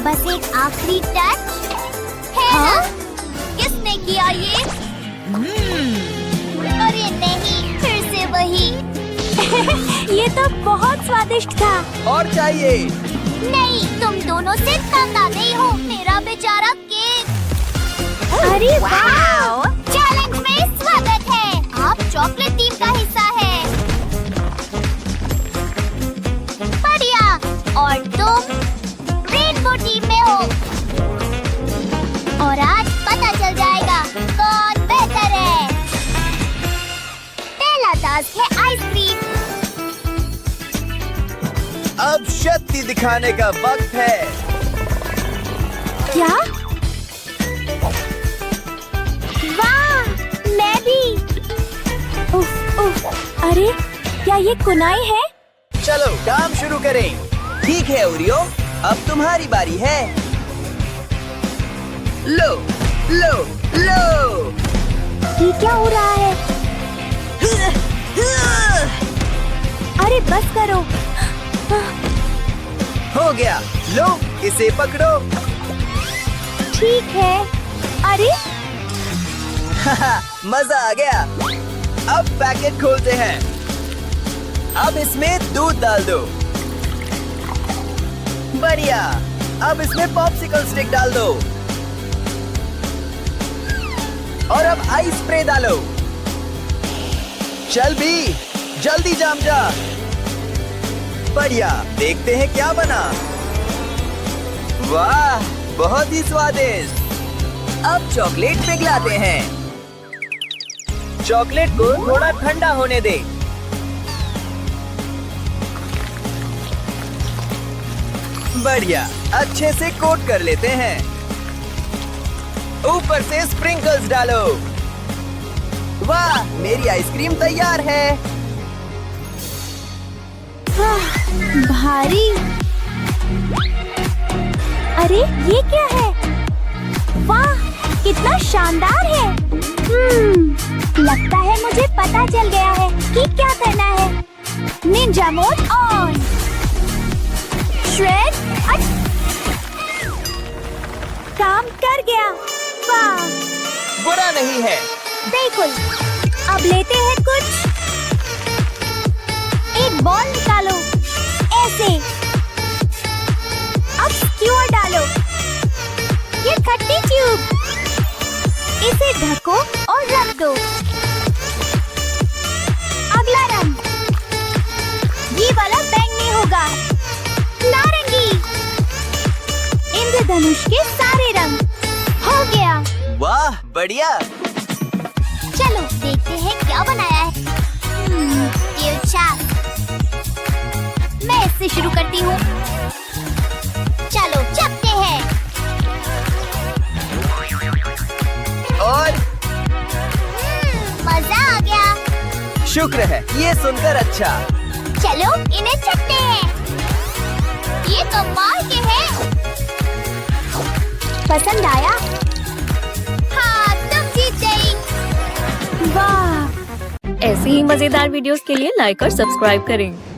बस एक आखिरी टच है ना? किसने किया ये? अरे नहीं, फिर से वही। ये तो बहुत स्वादिष्ट था। और चाहिए। नहीं, तुम दोनों से तंग आ गई हो। मेरा बेचारा केक। अरे वाह! चैलेंज में स्वागत है। आप चॉकलेट टीम का हिस्सा है। बढ़िया। और तुम रेनबो टीम में हो। और आज पता चल जाएगा कौन बेहतर है। पहला टास्क है आइसक्रीम। अब शक्ति दिखाने का वक्त है। क्या? वाह! मैं भी। उफ, उफ, अरे क्या ये कुनाई है? चलो काम शुरू करें। ठीक है ओरियो, अब तुम्हारी बारी है। लो, लो, लो। ये क्या हो रहा है? अरे बस करो। हो गया। लो, इसे पकड़ो। ठीक है। अरे मजा आ गया। अब पैकेट खोलते हैं। अब इसमें दूध डाल दो। बढ़िया। अब इसमें पॉप्सिकल स्टिक डाल दो। और अब आइस स्प्रे डालो। चल भी, जल्दी जम जा। बढ़िया, देखते हैं क्या बना। वाह, बहुत ही स्वादिष्ट। अब चॉकलेट पिघलाते हैं। चॉकलेट को थोड़ा ठंडा होने दे। बढ़िया, अच्छे से कोट कर लेते हैं। ऊपर से स्प्रिंकल्स डालो। वाह, मेरी आइसक्रीम तैयार है। भारी। अरे ये क्या है? वाह, कितना शानदार है। लगता है मुझे पता चल गया है कि क्या करना है। Ninja mode on. श्रेड काम कर गया। वाह, बुरा नहीं है। बिल्कुल। अब लेते हैं कुछ। एक बॉल निकालो। ऐसे। अब स्क्यूअर डालो। ये खट्टी ट्यूब। इसे ढको और रख दो। अगला रंग। ये वाला बैंगनी होगा। नारंगी। इंद्रधनुष के सारे रंग। हो गया। वाह, बढ़िया। चलो देखते हैं क्या बनाया है। मैं इससे शुरू करती हूँ। चलो चपते हैं। और मजा आ गया। शुक्र है, ये सुनकर अच्छा। चलो इन्हें चटते हैं। ये कमाल के हैं। पसंद आया? हाँ, तुम जीत गई। वाह! ऐसी ही मजेदार वीडियोस के लिए लाइक और सब्सक्राइब करें।